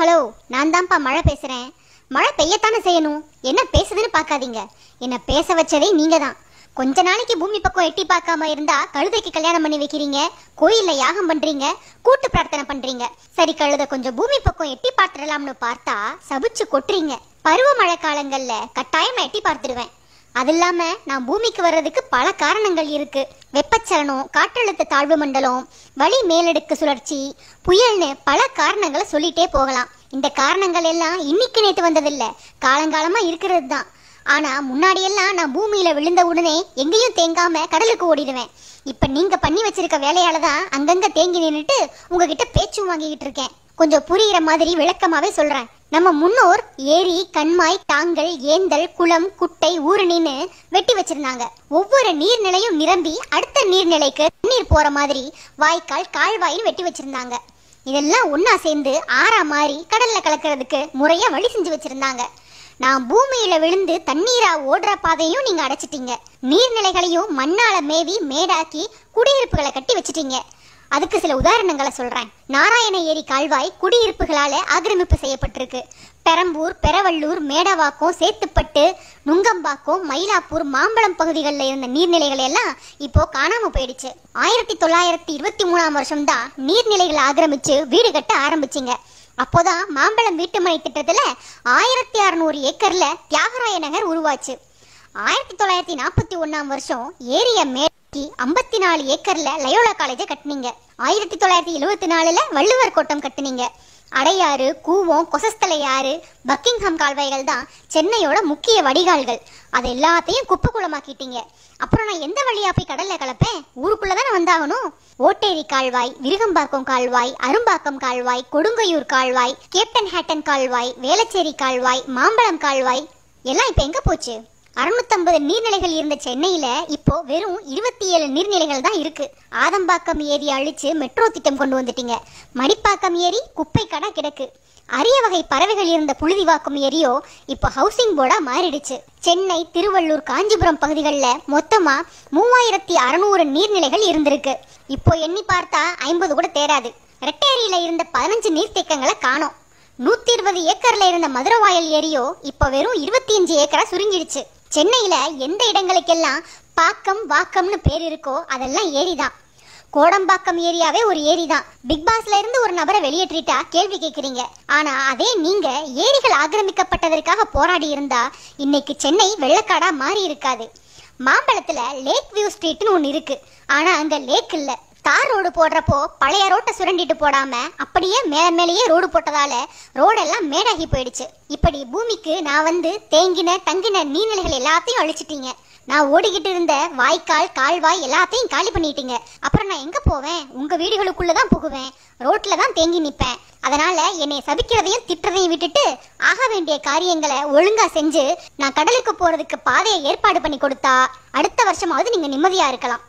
Hello, நான் தான்ப்பா மழை பேசுறேன். மழை பெய்யத்தானே செய்யணும். என்ன பேசுதுன்னு பார்க்காதீங்க. என்ன பேச வச்சதே நீங்க தான். கொஞ்ச நாளைக்கு பூமி பக்கம் எட்டி பார்க்காம இருந்தா கழுதைக்கு கல்யாணம் பண்ணி வைக்கிறீங்க, கோயில்ல யாகம் பண்றீங்க, கூட்டு பிரார்த்தனை பண்றீங்க. சரி, கழுதை கொஞ்சம் பூமி பக்கம் எட்டி பார்த்துடலாம்னு பார்த்தா சபிச்சு கொட்டுறீங்க. பருவமழை காலங்கள்ல கட்டாயமா எட்டி பார்த்துடுவேன். அது இல்லாம நான் பூமிக்கு வர்றதுக்கு பல காரணங்கள் இருக்கு. வெப்பச்சலனம், காற்றழுத்த தாழ்வு மண்டலம், வளி மேலடுக்கு சுழற்சி, புயல்னு பல காரணங்களை சொல்லிட்டே போகலாம். இந்த காரணங்கள் எல்லாம் இன்னைக்கு நேத்து வந்ததில்லை, காலங்காலமா இருக்கிறது தான். ஆனா முன்னாடியெல்லாம் நான் பூமியில விழுந்த உடனே எங்கேயும் தேங்காம கடலுக்கு ஓடிடுவேன். இப்ப நீங்க பண்ணி வச்சிருக்க வேலையால தான் அங்கங்க தேங்கி நின்றுட்டு உங்ககிட்ட பேச்சும் வாங்கிக்கிட்டு இருக்கேன். கொஞ்சம் புரியுற மாதிரி விளக்கமாவே சொல்றேன். நம்ம முன்னோர் ஏரி, கண்மாய், தாங்கல், ஏந்தல், குளம், குட்டை, ஊருணின்னு வெட்டி வச்சிருந்தாங்க. ஒவ்வொரு நீர்நிலையும் நிரம்பி அடுத்த நீர்நிலைக்கு தண்ணீர் போற மாதிரி வாய்க்கால், கால்வாயின்னு வெட்டி வச்சிருந்தாங்க. இதெல்லாம் ஒன்னா சேர்ந்து ஆறா மாறி கடல்ல கலக்கிறதுக்கு முறையா வழி செஞ்சு வச்சிருந்தாங்க. நான் பூமியில விழுந்து தண்ணீரா ஓடுற பாதையும் நீங்க அடைச்சிட்டீங்க. நீர்நிலைகளையும் மண்ணால மேவி மேடாக்கி குடியிருப்புகளை கட்டி வச்சிட்டீங்க. அதுக்கு சில உதாரணங்களை சொல்றேன். நாராயண ஏரி கால்வாய் குடியிருப்புகளால ஆக்கிரமிப்பு செய்யப்பட்டிருக்கு. பெரம்பூர், பெரவள்ளூர், மேடவாக்கம், சேத்துப்பட்டு, நுங்கம்பாக்கம், மயிலாப்பூர், மாம்பழம் பகுதிகளில் இருந்த நீர்நிலைகள் எல்லாம் இப்போ காணாம போயிடுச்சு. 1923ஆம் வருஷம் தான் நீர்நிலைகளை ஆக்கிரமிச்சு வீடு கட்ட ஆரம்பிச்சிங்க. அப்போதான் மாம்பழம் வீட்டுமனை திட்டத்துல 1600 ஏக்கர்ல தியாகராய நகர் உருவாச்சு. 1941ஆம் வருஷம் ஏரிய மேற்கி 54 ஏக்கர்ல லயோலா காலேஜை கட்டினீங்க. 1974ல வள்ளுவர் கோட்டம் கட்டினீங்க. அடையாறு, கூவம், கொசஸ்தலையாறு, பக்கிங்ஹாம் கால்வாய்கள் தான் சென்னையோட முக்கிய வடிகால்கள். அது எல்லாத்தையும் குப்பை குளமாக்கிட்டீங்க. அப்புறம் நான் எந்த வழியா போய் கடல்ல கலப்பேன்? ஊருக்குள்ளதானே வந்தாகணும். ஓட்டேரி கால்வாய், விருகம்பாக்கம் கால்வாய், அரும்பாக்கம் கால்வாய், கொடுங்கையூர் கால்வாய், கேப்டன் ஹேட்டன் கால்வாய், வேளச்சேரி கால்வாய், மாம்பழம் கால்வாய் எல்லாம் இப்ப எங்க போச்சு? 650 நீர்நிலைகள் இருந்த சென்னையில இப்போ வெறும் 27 நீர்நிலைகள் தான் இருக்கு. ஆதம்பாக்கம் ஏரி அழிச்சு மெட்ரோ திட்டம் கொண்டு வந்துட்டீங்க. மடிப்பாக்கம் ஏரி குப்பை கடை கிடக்கு. அரிய வகை பறவைகள் இருந்த புழுதிவாக்கம் ஏரியோ இப்போ ஹவுசிங் போர்டா மாறிடுச்சு. சென்னை, திருவள்ளூர், காஞ்சிபுரம் பகுதிகளில் மொத்தமா 3600 நீர்நிலைகள் இருந்திருக்கு. இப்போ எண்ணி பார்த்தா 50 கூட தேராது. ரெட்டேரியில இருந்த 15 நீர்த்தேக்கங்களை காணோம். 120 ஏக்கர்ல இருந்த மதுரவாயல் ஏரியோ இப்போ வெறும் 25 ஏக்கரா சுருங்கிடுச்சு. சென்னையில எந்த இடங்களுக்கெல்லாம் பாக்கம், வாக்கம்னு பேர் இருக்கோ அதெல்லாம் ஏரிதான். கோடம்பாக்கம் ஏரியாவே ஒரு ஏரி தான். பிக் பாஸ்ல இருந்து ஒரு நபரை வெளியேற்றிட்டா கேள்வி கேட்குறீங்க. ஆனா அதே நீங்க ஏரிகள் ஆக்கிரமிக்கப்பட்டதற்காக போராடி இருந்தா இன்னைக்கு சென்னை வெள்ளக்காடா மாறி இருக்காது. மாம்பழத்துல லேக் வியூ ஸ்ட்ரீட்னு ஒன்று இருக்கு. ஆனா அங்க லேக் இல்ல. தார் ரோடு போடுறப்போ பழைய ரோட்டை சுரண்டிட்டு போடாம அப்படியே மேலேயே ரோடு போட்டதால ரோடெல்லாம் மேடாகி போயிடுச்சு. இப்படி பூமிக்கு நான் வந்து தேங்கின தங்கின நீர்நிலைகள் எல்லாத்தையும் அழிச்சிட்டீங்க. நான் ஓடிக்கிட்டு இருந்த வாய்க்கால், கால்வாய் எல்லாத்தையும் காலி பண்ணிட்டீங்க. அப்புறம் நான் எங்க போவேன்? உங்க வீடுகளுக்குள்ளதான் புகுவேன், ரோட்ல தான் தேங்கி நிற்பேன். அதனால என்னை சபிக்கிறதையும் திட்டுறதையும் விட்டுட்டு ஆக வேண்டிய காரியங்களை ஒழுங்கா செஞ்சு நான் கடலுக்கு போறதுக்கு பாதையை ஏற்பாடு பண்ணி கொடுத்தா அடுத்த வருஷமாவது நீங்க நிம்மதியா இருக்கலாம்.